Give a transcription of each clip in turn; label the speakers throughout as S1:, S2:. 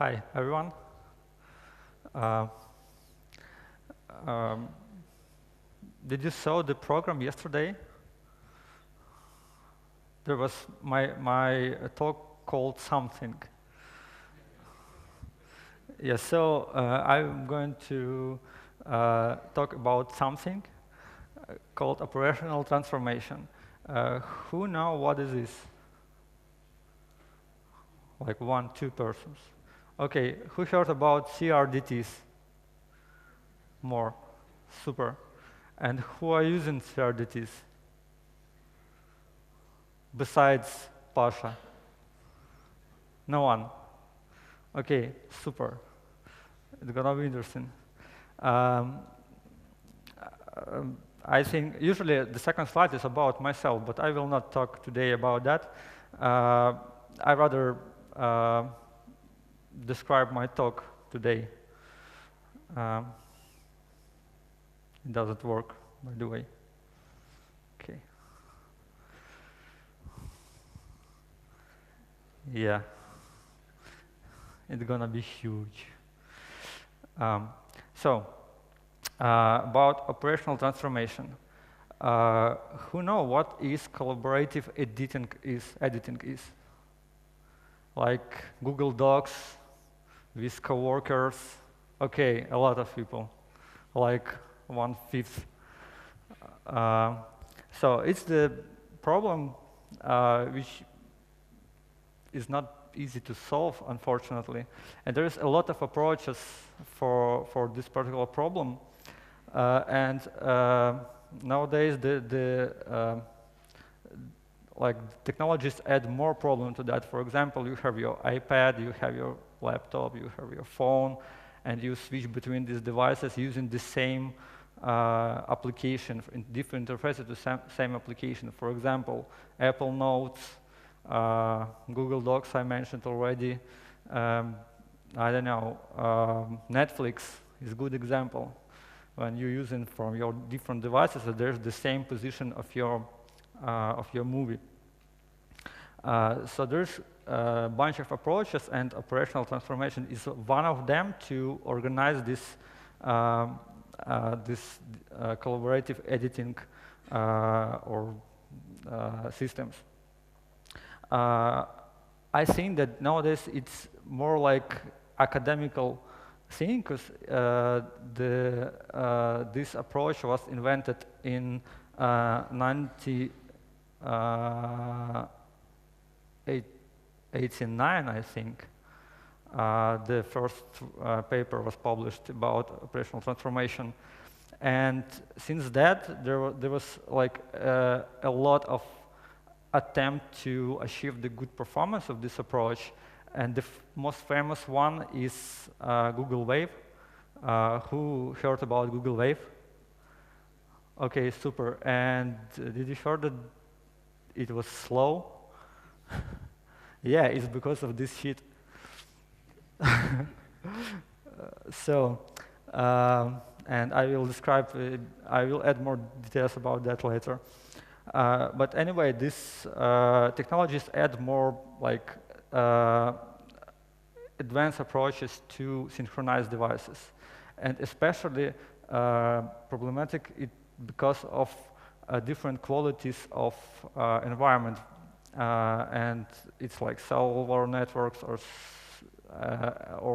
S1: Hi, everyone. Uh, um, did you saw the program yesterday? There was my talk called something. Yeah, so I'm going to talk about something called operational transformation. Who know what is this? Like 1, 2 persons. Okay, who heard about CRDTs? More. Super. And who are using CRDTs? Besides Pasha? No one. Okay, super. It's gonna be interesting. Um, I think usually the second slide is about myself, but I will not talk today about that. I rather describe my talk today. It doesn't work, by the way. Okay. Yeah. It's gonna be huge. So, about operational transformation. Who know what is collaborative editing is? Like Google Docs with coworkers. Okay, a lot of people, like 1/5. So it's the problem which is not easy to solve, unfortunately. And there's a lot of approaches for this particular problem. Nowadays, like technologies add more problem to that. For example, you have your iPad, you have your laptop, you have your phone, and you switch between these devices using the same application in different interfaces to same application. For example, Apple Notes, Google Docs I mentioned already. I don't know, Netflix is a good example. When you're using from your different devices, there's the same position of your movie. So there's a bunch of approaches, and operational transformation is one of them to organize this collaborative editing or systems. I think that nowadays it's more like academical thing, because this approach was invented in 1989, I think. The first paper was published about operational transformation, and since that there was like a lot of attempt to achieve the good performance of this approach, and the most famous one is Google Wave. Who heard about Google Wave? Okay, super. And did you hear that it was slow? Yeah, it's because of this shit. And I will describe, I will add more details about that later. But anyway, these technologies add more like advanced approaches to synchronize devices, and especially problematic because of different qualities of environment, and it's like cellular networks or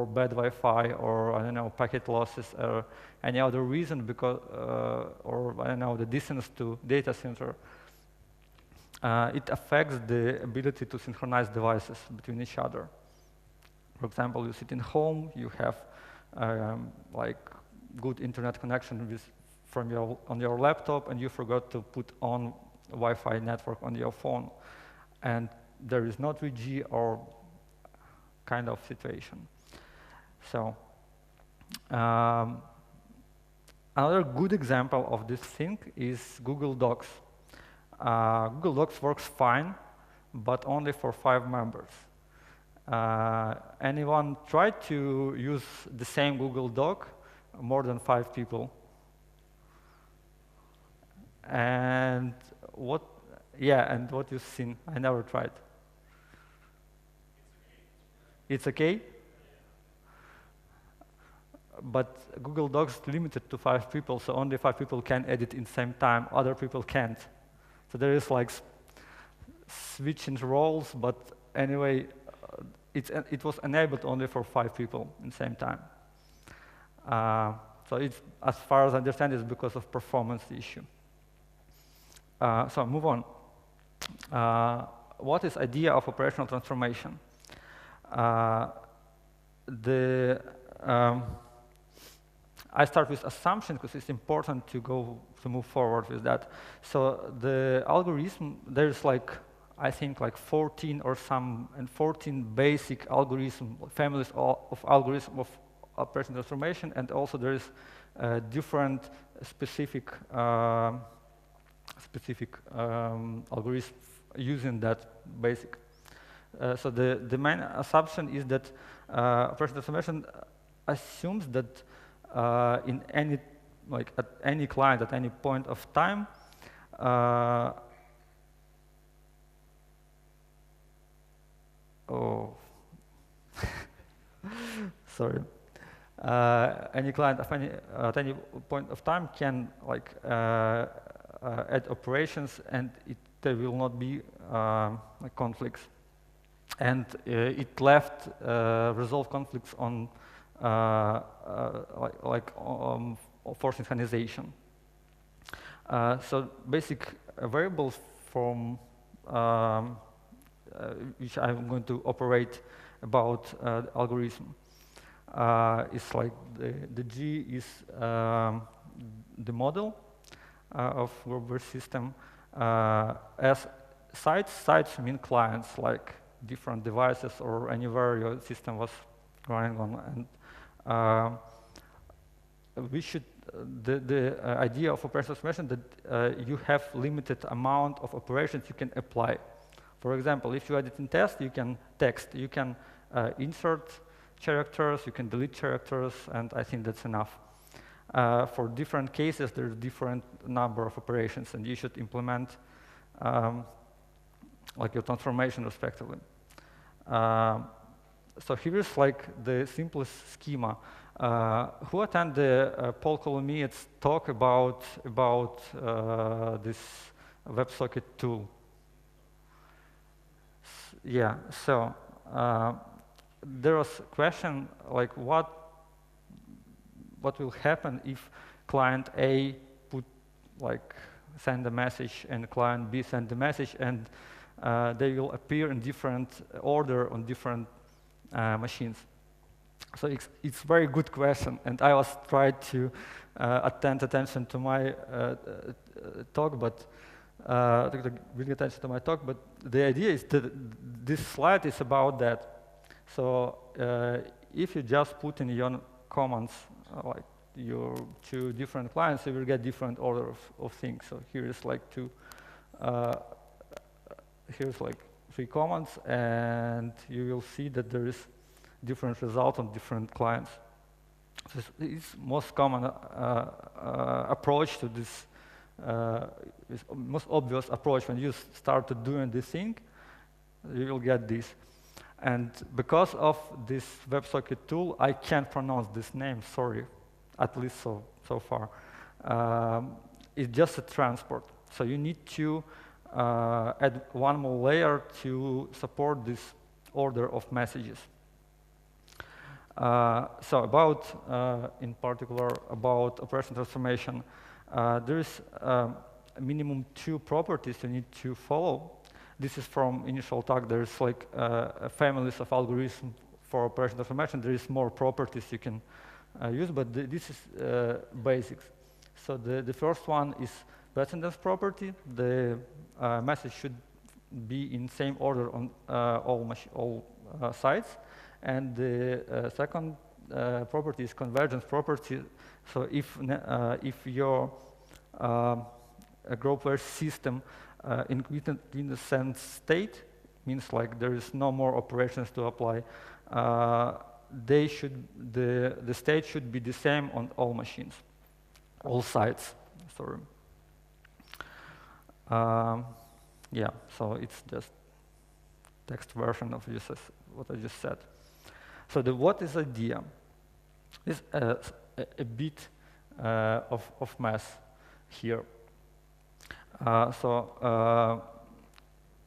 S1: bad Wi-Fi, or I don't know, packet losses, or any other reason, because or I don't know, the distance to data center. It affects the ability to synchronize devices between each other. For example, you sit in home, you have like good internet connection on your laptop, and you forgot to put on Wi-Fi network on your phone, and there is no 3G or kind of situation. So another good example of this thing is Google Docs. Google Docs works fine, but only for 5 members. Anyone tried to use the same Google Doc? More than 5 people. And what you've seen? I never tried. It's okay? but Google Docs is limited to 5 people, so only 5 people can edit in the same time, other people can't. So there is like switching roles, but anyway, it was enabled only for 5 people in the same time. So it's, as far as I understand, it's because of performance issue. So move on. What is idea of operational transformation? I start with assumption because it's important to move forward with that. So the algorithm, there's like, I think like 14 basic algorithm families of algorithms of operational transformation, and also there is different specific algorithms using that basic. So the main assumption is that operational transformation assumes that in any, like at any client at any point of time, sorry. Any client at any point of time can like add operations, and there will not be like conflicts. And it left resolve conflicts on for synchronization. So basic variables from which I'm going to operate about algorithm is like the G is the model of WebSocket system. As sites mean clients, like different devices or anywhere your system was running on. And we should, the idea of operational transformation that you have limited amount of operations you can apply. For example, if you edit in text, you can insert characters, you can delete characters, and I think that's enough. For different cases, there's different number of operations, and you should implement like your transformation respectively. So here's like the simplest schema. Who attend the Paul Kolomiyec's talk about this WebSocket tool? Yeah, so there was a question like what will happen if client A send a message and client B send the message, and they will appear in different order on different machines. So it's very good question, and I was trying to attend attention to my talk, but really attention to my talk. But the idea is that this slide is about that. So if you just put in your commands like your 2 different clients, you will get different order of things. So here is like here's like 3 commands, and you will see that there is different results on different clients. So it's most common approach to this, most obvious approach. When you start to doing this thing, you will get this. And because of this WebSocket tool, I can't pronounce this name, sorry, at least so far. It's just a transport. So you need to add one more layer to support this order of messages. So about, in particular, about operational transformation, there is a minimum 2 properties you need to follow. This is from initial talk. There's like families of algorithms for operational transformation. There is more properties you can use, but this is basics. So the first one is precedence property. The message should be in same order on all sites. And the second property is convergence property. So if your groupware system in the same state, means like there is no more operations to apply, the state should be the same on all machines, all sites. Sorry. Yeah, so it's just text version of what I just said. So what is idea? This a bit of mess here.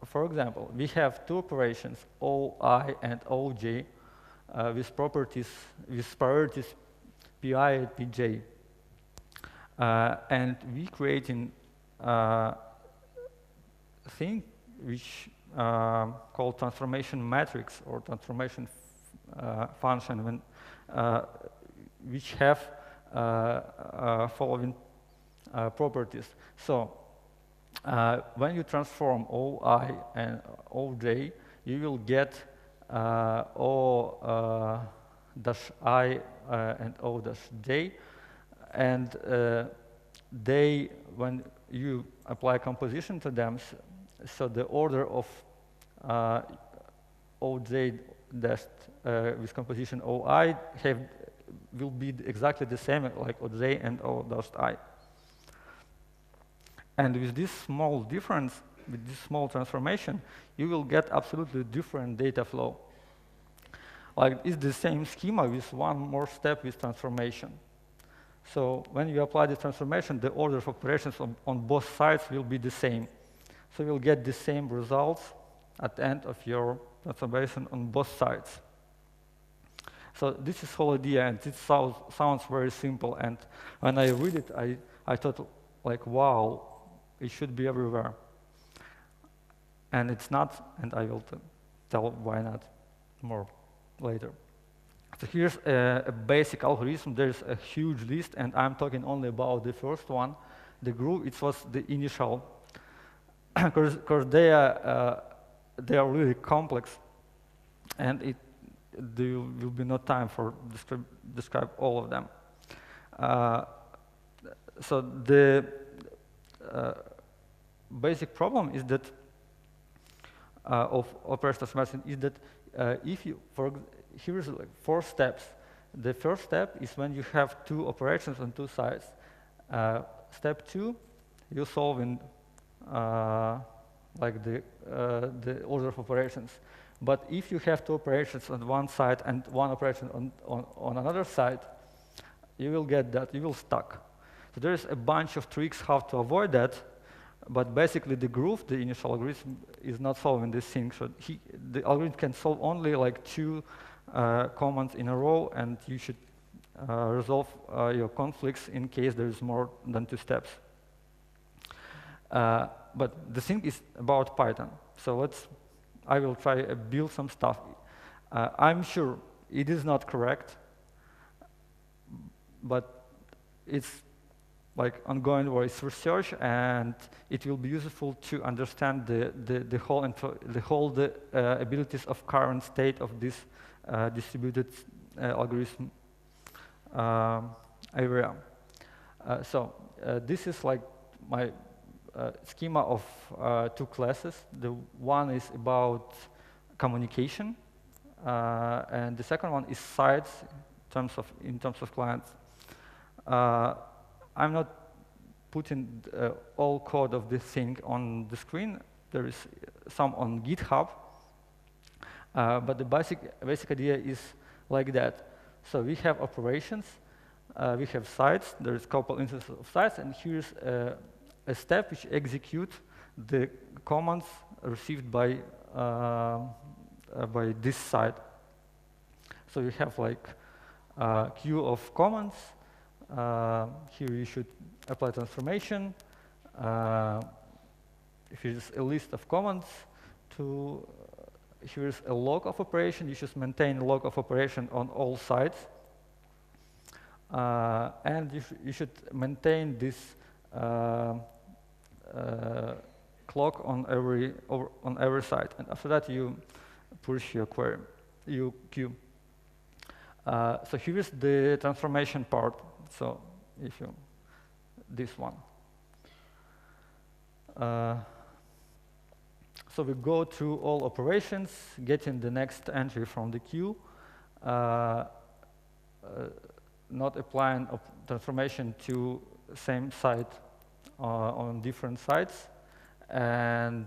S1: For example, we have two operations, OI and OJ, with properties, with priorities PI and PJ. And we creating a thing which called transformation matrix or transformation function, when, which have following properties. So when you transform OI and OJ, you will get O dash I and O dash J, and they, when you apply composition to them, so the order of OJ dash with composition OI will be exactly the same like OJ and O dash I. And with this small difference, with this small transformation, you will get absolutely different data flow. Like it's the same schema with one more step with transformation. So when you apply the transformation, the order of operations on both sides will be the same. So you'll get the same results at the end of your transformation on both sides. So this is the whole idea, and it sounds very simple. And when I read it, I thought, like, wow, it should be everywhere. And it's not, and I will tell why not more later. So here's a basic algorithm. There's a huge list, and I'm talking only about the first one. The groove, it was the initial, because they are really complex, and there will be no time for describe all of them. So the basic problem is that of operational transformation is that if you, here's like 4 steps. The first step is when you have 2 operations on 2 sides. Step 2, you solve in like the order of operations. But if you have 2 operations on one side and 1 operation on another side, you will get that, you will stuck. So there's a bunch of tricks how to avoid that, but basically the groove, the initial algorithm, is not solving this thing. So the algorithm can solve only like 2 commands in a row, and you should resolve your conflicts in case there is more than 2 steps. But the thing is about Python. So I will try to build some stuff. I'm sure it is not correct, but it's like ongoing voice research, and it will be useful to understand the whole abilities of current state of this distributed algorithm area. So this is like my schema of 2 classes. The one is about communication, and the second one is sites in terms of clients. I'm not putting all code of this thing on the screen. There is some on GitHub, but the basic idea is like that. So we have operations, we have sites. There is a couple instances of sites, and here's a step which executes the commands received by this site. So you have like a queue of commands. Here you should apply transformation. Here's a list of commands. Here's a log of operation. You should maintain a log of operation on all sides. And you should maintain this clock on every side. And after that, you push your query, your queue. So here's the transformation part. So if you, this one. So we go through all operations, getting the next entry from the queue, not applying transformation to same site on different sites. And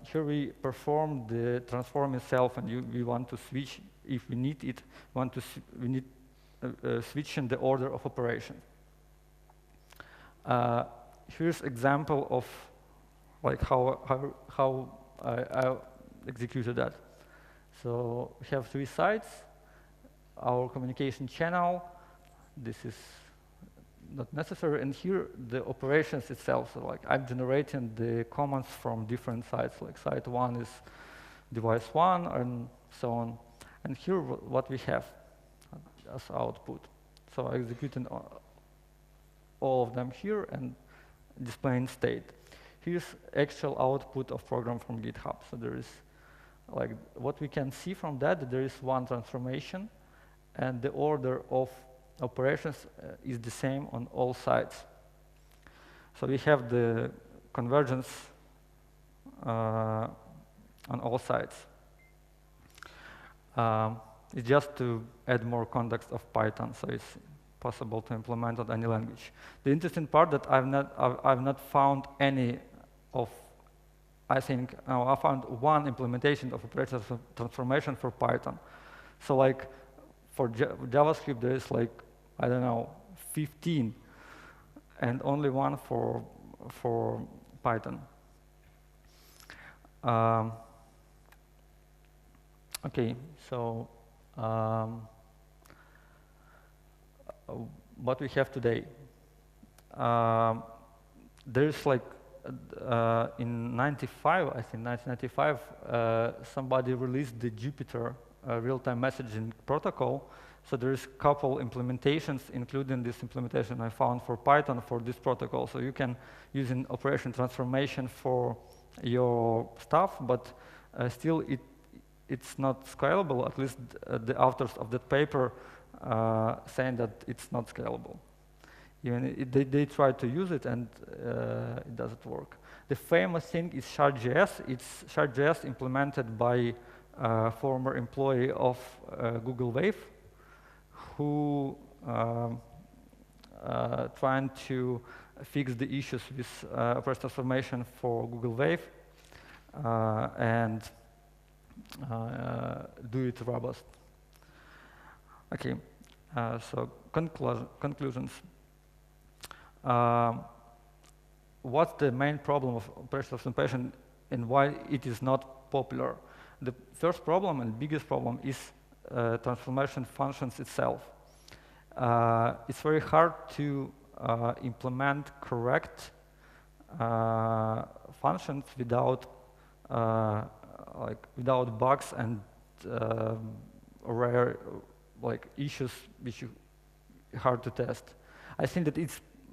S1: here we perform the transform itself, and we want to switch if we need it. We need switching the order of operation. Here's example of like how I executed that. So we have 3 sites, our communication channel. This is not necessary, and here the operations itself. So like I'm generating the commands from different sites. Like site 1 is device 1, and so on. And here what we have as output. So I executing all of them here and displaying state. Here's actual output of program from GitHub. So there is, like, what we can see from that, there is one transformation, and the order of operations is the same on all sides. So we have the convergence on all sides. It's just to add more context of Python, so it's possible to implement on any language. The interesting part that I've not found any of, I found one implementation of operator transformation for Python. So like for JavaScript there is like, I don't know, 15, and only one for Python. Okay, so what we have today. There's like, in 95, I think 1995, somebody released the Jupyter real-time messaging protocol. So there's a couple implementations, including this implementation I found for Python for this protocol. So you can use an operation transformation for your stuff, but still it's not scalable. At least the authors of that paper saying that it's not scalable. Even they try to use it, and it doesn't work. The famous thing is Shard.js. It's Shard.js implemented by a former employee of Google Wave, who trying to fix the issues with operation transformation for Google Wave and do it robust. Okay, so conclusions. What's the main problem of operation transformation and why it is not popular? The first problem and biggest problem is transformation functions itself. It's very hard to implement correct functions without without bugs and rare issues which are hard to test. I think that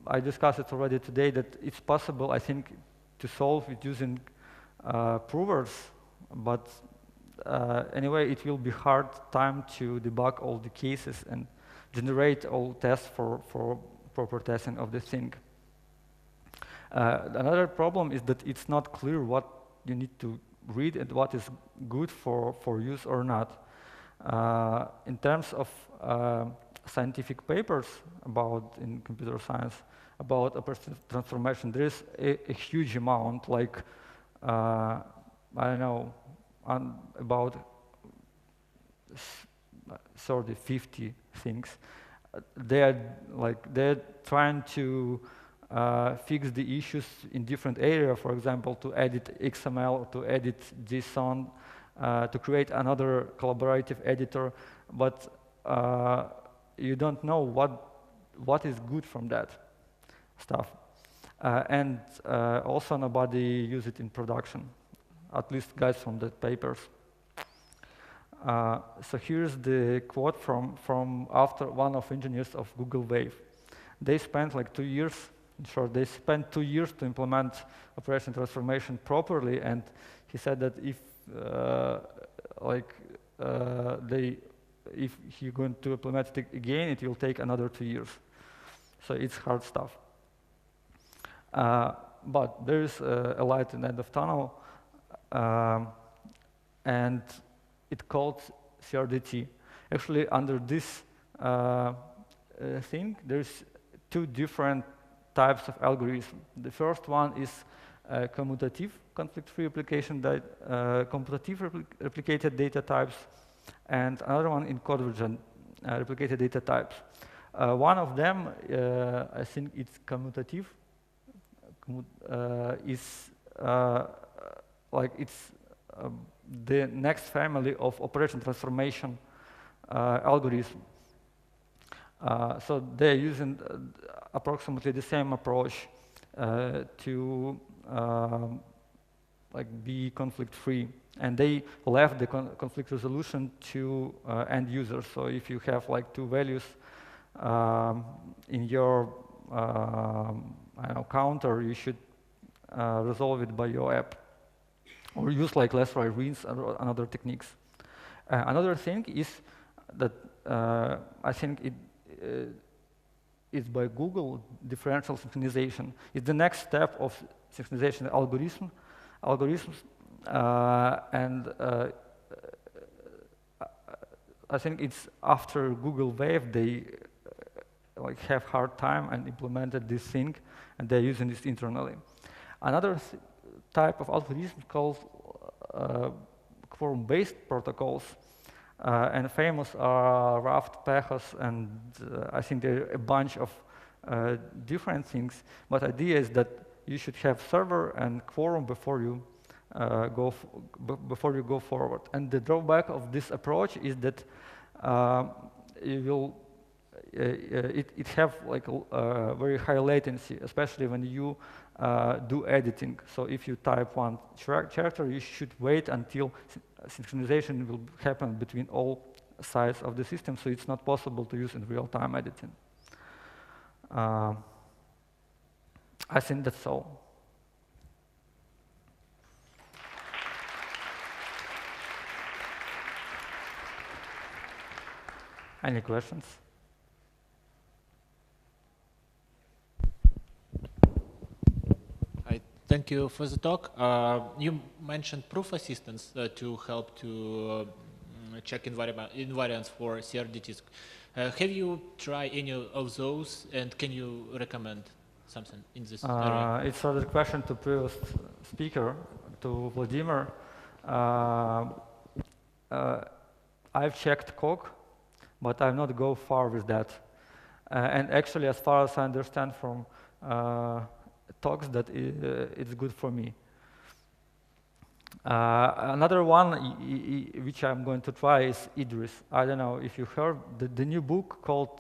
S1: I discussed it already today, that it's possible, I think, to solve it using provers, but anyway, it will be hard time to debug all the cases and generate all tests for proper testing of the thing. Another problem is that it's not clear what you need to read and what is good for use or not. In terms of scientific papers in computer science about operation transformation, there is a huge amount, like I don't know, about 30, 50 things. They're trying to fix the issues in different areas. For example, to edit XML, to edit JSON, to create another collaborative editor, but you don't know what is good from that stuff. And also nobody use it in production, at least guys from the papers. So here's the quote from one of engineers of Google Wave. They spent like 2 years, in short, they spent 2 years to implement operation transformation properly, and he said that if you're going to implement it again, it will take another 2 years. So it's hard stuff. But there is a light in the end of tunnel, and it's called CRDT. Actually, under this thing, there's 2 different types of algorithms. The first one is commutative conflict-free application, commutative replicated data types, and another one in convergent replicated data types. One of them, I think it's commutative, is like it's the next family of operation transformation algorithm. So they're using approximately the same approach to like be conflict-free, and they left the conflict resolution to end users. So if you have like two values in your I don't know, counter, you should resolve it by your app, or use like less-right reads and other techniques. Another thing is that I think it's by Google, differential synchronization. It's the next step of synchronization algorithms, and I think it's after Google Wave they like have hard time and implemented this thing, and they're using this internally. Another type of algorithm called quorum-based protocols, and famous are Raft, Pechos, and I think there are a bunch of different things. But the idea is that you should have server and quorum before you go forward. And the drawback of this approach is that you will it have like very high latency, especially when you do editing. So if you type one character, you should wait until synchronization will happen between all sides of the system, so it's not possible to use in real-time editing. I think that's all. Any questions?
S2: Thank you for the talk. You mentioned proof assistance to help to check invariants for CRDTs. Have you tried any of those, and can you recommend something in this area?
S1: It's a question to previous speaker, to Vladimir. I've checked Coq, but I've not go far with that. And actually, as far as I understand from talks, that it's good for me. Another one which I'm going to try is Idris. I don't know if you heard the new book called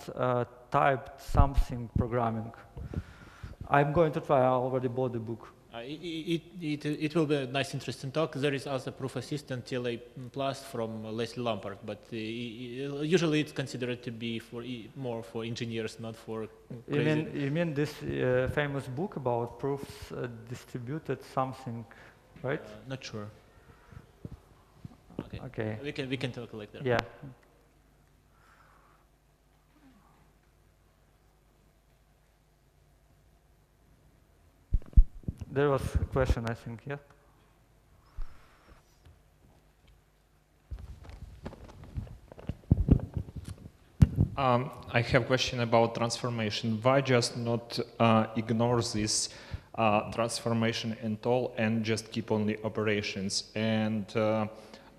S1: Typed Something Programming. I'm going to try. I already bought the book.
S2: It will be a nice, interesting talk. There is also proof assistant TLA Plus from Leslie Lampard, but usually it's considered to be for more for engineers, not for crazy.
S1: You mean this famous book about proofs distributed something, right?
S2: Not sure. Okay.
S1: Okay.
S2: We can talk later.
S1: Yeah. There was a question, I think, yeah?
S3: I have a question about transformation. Why just not ignore this transformation and all and just keep only operations? And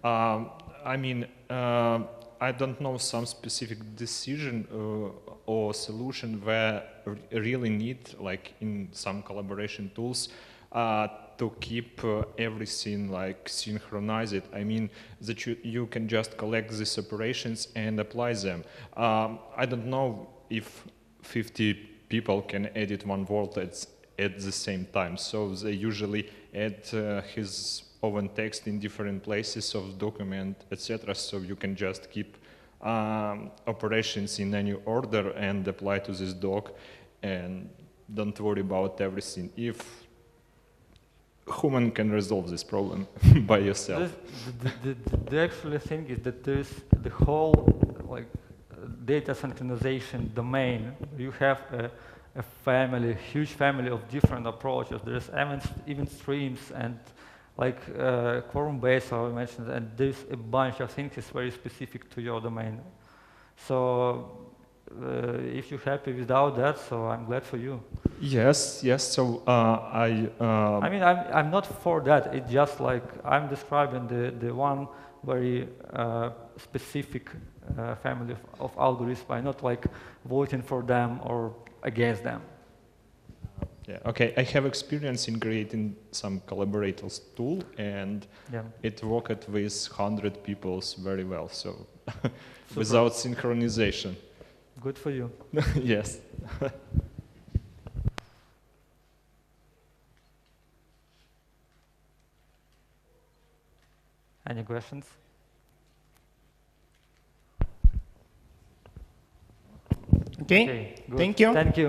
S3: I mean, I don't know some specific decision or solution where really need, like in some collaboration tools, to keep everything like synchronized. I mean that you can just collect these operations and apply them. I don't know if 50 people can edit one word at the same time. So they usually add his own text in different places of document, etc. So you can just keep operations in any order and apply to this doc, and don't worry about everything. If human can resolve this problem by yourself.
S1: The actual thing is that there's the whole like data synchronization domain. You have a family, huge family of different approaches. There's even streams and like quorum-based, I mentioned, and there's a bunch of things that's very specific to your domain. So if you're happy without that, so I'm glad for you.
S3: Yes. So I
S1: mean, I'm not for that. It's just like I'm describing the one very specific family of algorithms by not like voting for them or against them.
S3: Yeah, okay, I have experience in creating some collaborators tool, and it worked with 100 people very well, so without synchronization.
S1: Good for you.
S3: Yes.
S1: Any questions?
S4: Okay. Thank you.
S1: Thank you.